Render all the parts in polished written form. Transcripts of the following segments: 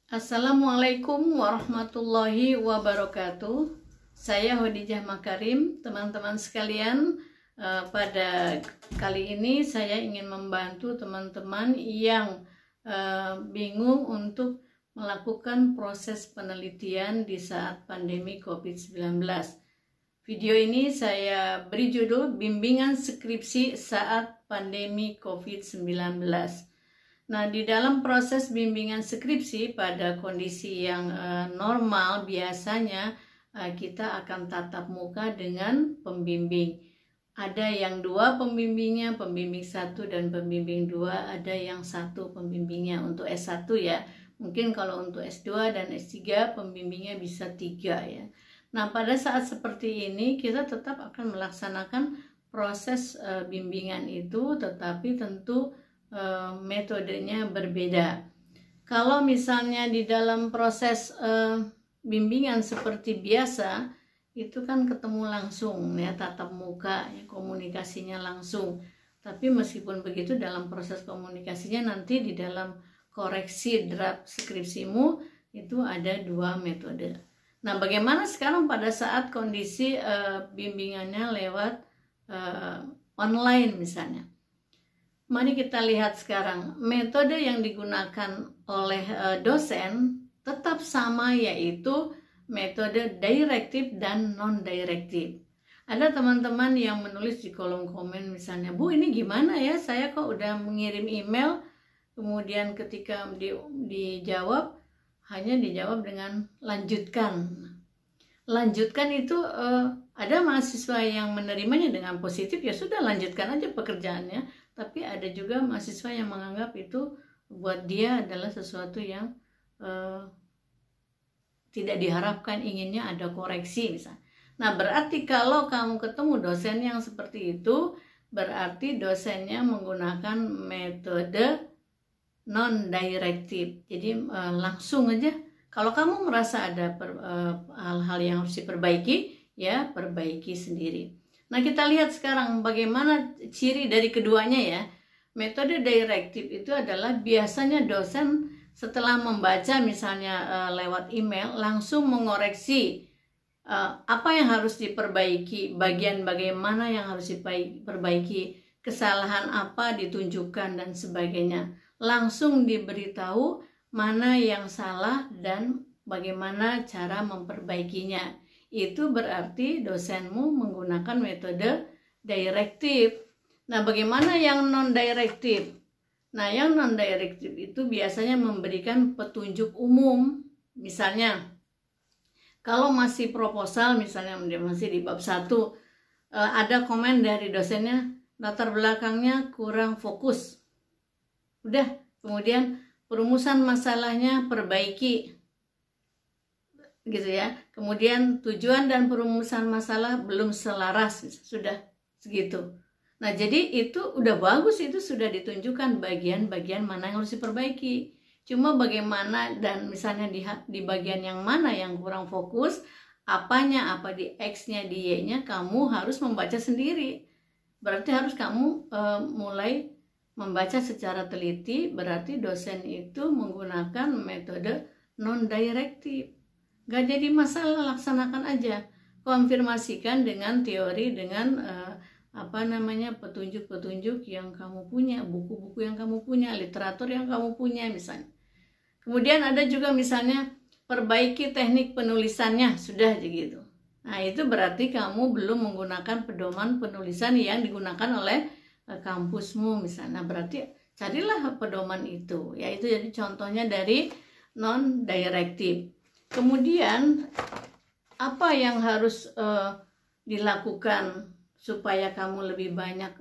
Assalamualaikum warahmatullahi wabarakatuh. Saya Khadijah Makarim. Teman-teman sekalian, pada kali ini saya ingin membantu teman-teman yang bingung untuk melakukan proses penelitian di saat pandemi COVID-19. Video ini saya beri judul Bimbingan Skripsi Saat Pandemi COVID-19. Nah, di dalam proses bimbingan skripsi pada kondisi yang normal biasanya kita akan tatap muka dengan pembimbing. Ada yang 2 pembimbingnya, pembimbing 1 dan pembimbing 2, ada yang 1 pembimbingnya untuk S1 ya. Mungkin kalau untuk S2 dan S3 pembimbingnya bisa 3 ya. Nah, pada saat seperti ini kita tetap akan melaksanakan proses bimbingan itu, tetapi tentu metodenya berbeda. Kalau misalnya di dalam proses bimbingan seperti biasa, itu kan ketemu langsung ya, tatap muka ya, komunikasinya langsung. Tapi meskipun begitu, dalam proses komunikasinya nanti di dalam koreksi draft skripsimu itu ada 2 metode. Nah, bagaimana sekarang pada saat kondisi bimbingannya lewat online misalnya? Mari kita lihat sekarang, metode yang digunakan oleh dosen tetap sama, yaitu metode direktif dan non-direktif. Ada teman-teman yang menulis di kolom komen misalnya, Bu, ini gimana ya, saya kok udah mengirim email, kemudian ketika dijawab, hanya dijawab dengan lanjutkan. Lanjutkan itu ada mahasiswa yang menerimanya dengan positif, ya sudah lanjutkan aja pekerjaannya. Tapi ada juga mahasiswa yang menganggap itu buat dia adalah sesuatu yang tidak diharapkan, inginnya ada koreksi misalnya. Nah, berarti kalau kamu ketemu dosen yang seperti itu, berarti dosennya menggunakan metode non-direktif. Jadi langsung aja. Kalau kamu merasa ada hal-hal yang harus diperbaiki, ya perbaiki sendiri. Nah, kita lihat sekarang bagaimana ciri dari keduanya ya. Metode direktif itu adalah biasanya dosen setelah membaca misalnya lewat email langsung mengoreksi apa yang harus diperbaiki, bagian bagaimana yang harus diperbaiki, kesalahan apa ditunjukkan dan sebagainya. Langsung diberitahu mana yang salah dan bagaimana cara memperbaikinya. Itu berarti dosenmu menggunakan metode direktif. Nah, bagaimana yang non-direktif? Nah, yang non-direktif itu biasanya memberikan petunjuk umum. Misalnya, kalau masih proposal, misalnya masih di bab 1, ada komen dari dosennya, latar belakangnya kurang fokus. Udah, kemudian perumusan masalahnya perbaiki. Gitu ya. Kemudian tujuan dan perumusan masalah belum selaras, sudah segitu. Nah, jadi itu udah bagus, itu sudah ditunjukkan bagian-bagian mana yang harus diperbaiki. Cuma bagaimana dan misalnya di bagian yang mana yang kurang fokus, apanya, apa di X-nya, di Y-nya, kamu harus membaca sendiri. Berarti harus kamu mulai membaca secara teliti, berarti dosen itu menggunakan metode non-direktif. Gak jadi masalah, laksanakan aja. Konfirmasikan dengan teori, dengan petunjuk-petunjuk yang kamu punya, buku-buku yang kamu punya, literatur yang kamu punya misalnya. Kemudian ada juga misalnya perbaiki teknik penulisannya, sudah gitu. Nah, itu berarti kamu belum menggunakan pedoman penulisan yang digunakan oleh kampusmu misalnya. Berarti carilah pedoman itu. Ya, itu jadi contohnya dari non-direktif. Kemudian apa yang harus dilakukan supaya kamu lebih banyak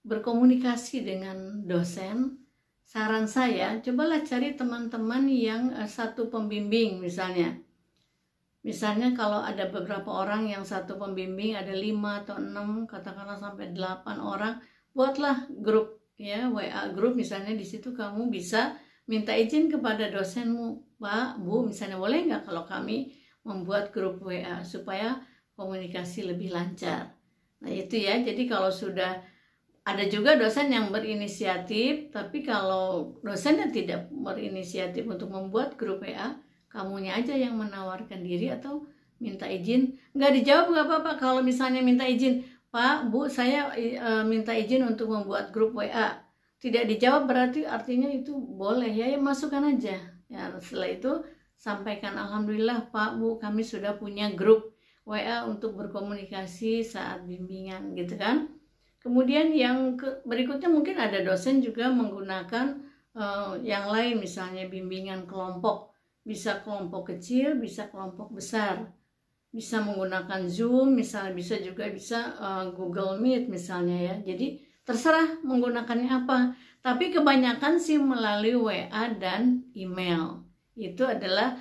berkomunikasi dengan dosen? Saran saya, cobalah cari teman-teman yang satu pembimbing misalnya. Misalnya kalau ada beberapa orang yang satu pembimbing, ada 5 atau 6, katakanlah sampai 8 orang, buatlah grup ya, WA grup misalnya. Di situ kamu bisa minta izin kepada dosenmu, Pak, Bu, misalnya boleh nggak kalau kami membuat grup WA supaya komunikasi lebih lancar. Nah, itu ya, jadi kalau sudah ada juga dosen yang berinisiatif, tapi kalau dosennya tidak berinisiatif untuk membuat grup WA, kamunya aja yang menawarkan diri atau minta izin. Nggak dijawab nggak apa-apa. Kalau misalnya minta izin, Pak, Bu, saya minta izin untuk membuat grup WA. Tidak dijawab berarti artinya itu boleh ya, masukkan aja. Ya, setelah itu sampaikan, alhamdulillah Pak, Bu, kami sudah punya grup WA untuk berkomunikasi saat bimbingan gitu kan. Kemudian yang berikutnya mungkin ada dosen juga menggunakan yang lain, misalnya bimbingan kelompok. Bisa kelompok kecil, bisa kelompok besar. Bisa menggunakan Zoom, misalnya bisa Google Meet misalnya ya. Jadi terserah menggunakannya apa. Tapi kebanyakan sih melalui WA dan email. Itu adalah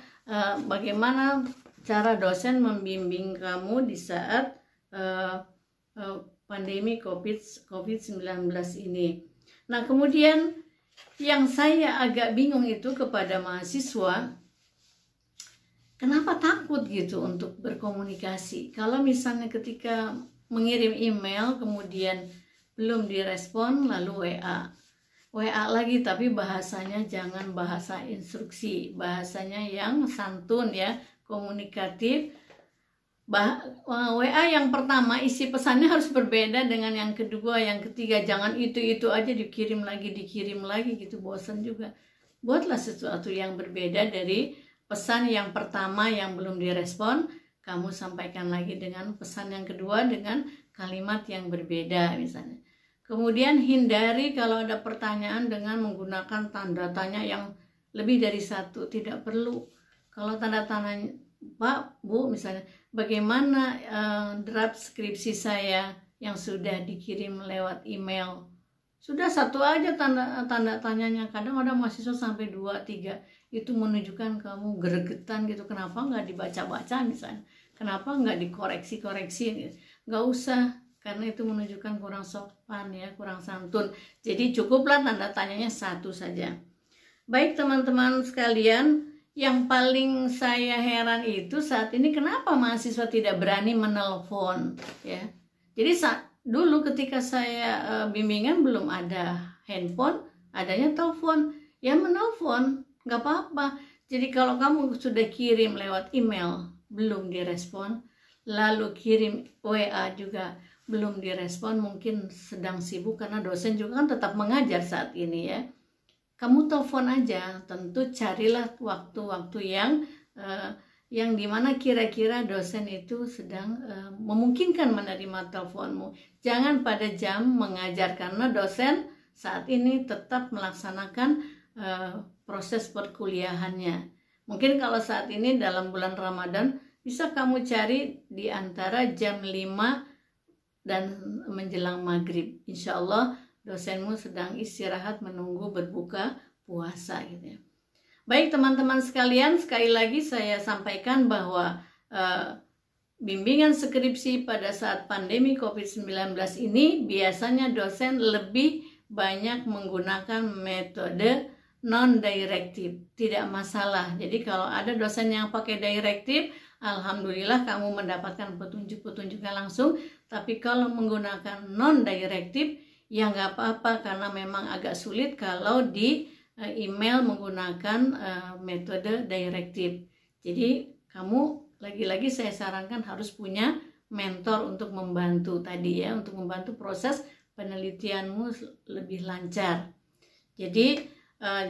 bagaimana cara dosen membimbing kamu di saat pandemi COVID-19 ini. Nah, kemudian yang saya agak bingung itu kepada mahasiswa, kenapa takut gitu untuk berkomunikasi? Kalau misalnya ketika mengirim email kemudian belum direspon, lalu WA lagi, tapi bahasanya jangan bahasa instruksi, bahasanya yang santun ya, komunikatif. WA yang pertama isi pesannya harus berbeda dengan yang kedua, yang ketiga. Jangan itu aja dikirim lagi gitu, bosan juga. Buatlah sesuatu yang berbeda dari pesan yang pertama yang belum direspon, kamu sampaikan lagi dengan pesan yang kedua dengan kalimat yang berbeda misalnya. Kemudian hindari kalau ada pertanyaan dengan menggunakan tanda tanya yang lebih dari satu, tidak perlu. Kalau tanda tanya, Pak, Bu, misalnya, bagaimana draft skripsi saya yang sudah dikirim lewat email? Sudah satu aja tanda tanyanya. Kadang ada mahasiswa sampai 2, 3. Itu menunjukkan kamu gregetan gitu. Kenapa nggak dibaca-baca misalnya? Kenapa nggak dikoreksi-koreksi? Nggak usah, karena itu menunjukkan kurang sopan ya, kurang santun. Jadi cukuplah tanda tanyanya satu saja. Baik teman-teman sekalian, yang paling saya heran itu saat ini kenapa mahasiswa tidak berani menelpon ya. Jadi dulu ketika saya bimbingan belum ada handphone, adanya telepon. Ya menelpon, nggak apa-apa. Jadi kalau kamu sudah kirim lewat email belum direspon, lalu kirim WA juga belum direspon, mungkin sedang sibuk karena dosen juga kan tetap mengajar saat ini ya. Kamu telepon aja, tentu carilah waktu-waktu yang dimana kira-kira dosen itu sedang memungkinkan menerima teleponmu. Jangan pada jam mengajar karena dosen saat ini tetap melaksanakan proses perkuliahannya. Mungkin kalau saat ini dalam bulan Ramadan bisa kamu cari di antara jam 5 dan menjelang maghrib. Insya Allah dosenmu sedang istirahat menunggu berbuka puasa gitu ya. Baik teman-teman sekalian, sekali lagi saya sampaikan bahwa bimbingan skripsi pada saat pandemi COVID-19 ini biasanya dosen lebih banyak menggunakan metode non-direktif. Tidak masalah. Jadi kalau ada dosen yang pakai direktif, alhamdulillah kamu mendapatkan petunjuk-petunjuknya langsung. Tapi kalau menggunakan non-direktif, ya nggak apa-apa karena memang agak sulit kalau di email menggunakan metode direktif. Jadi kamu lagi-lagi saya sarankan harus punya mentor untuk membantu tadi ya, untuk membantu proses penelitianmu lebih lancar. Jadi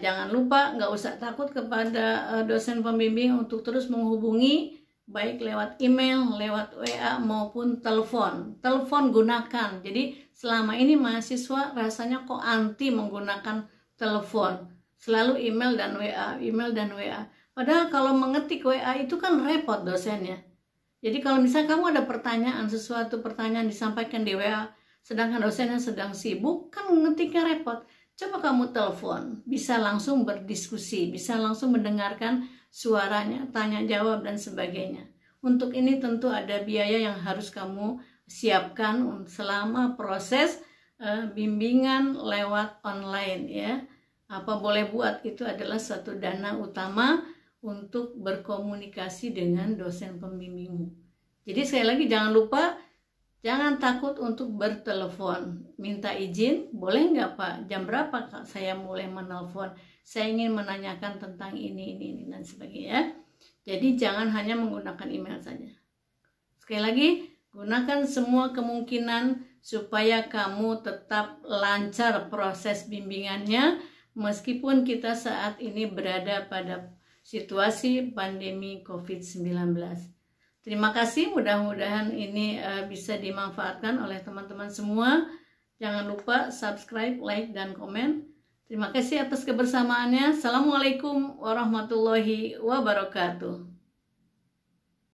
jangan lupa, nggak usah takut kepada dosen pembimbing untuk terus menghubungi baik lewat email, lewat WA maupun telepon. Telepon gunakan. Jadi selama ini mahasiswa rasanya kok anti menggunakan telepon. Selalu email dan WA, email dan WA. Padahal kalau mengetik WA itu kan repot dosennya. Jadi kalau misalnya kamu ada pertanyaan, sesuatu pertanyaan disampaikan di WA, sedangkan dosennya sedang sibuk, kan mengetiknya repot. Coba kamu telepon, bisa langsung berdiskusi, bisa langsung mendengarkan suaranya, tanya jawab dan sebagainya. Untuk ini tentu ada biaya yang harus kamu siapkan selama proses bimbingan lewat online ya. Apa boleh buat itu adalah suatu dana utama untuk berkomunikasi dengan dosen pembimbingmu. Jadi sekali lagi jangan lupa Jangan takut untuk bertelepon. Minta izin, boleh nggak Pak? Jam berapa Kak saya mulai menelpon? Saya ingin menanyakan tentang ini, dan sebagainya. Jadi jangan hanya menggunakan email saja. Sekali lagi, gunakan semua kemungkinan supaya kamu tetap lancar proses bimbingannya, meskipun kita saat ini berada pada situasi pandemi COVID-19. Terima kasih, mudah-mudahan ini bisa dimanfaatkan oleh teman-teman semua. Jangan lupa subscribe, like, dan komen. Terima kasih atas kebersamaannya. Assalamualaikum warahmatullahi wabarakatuh.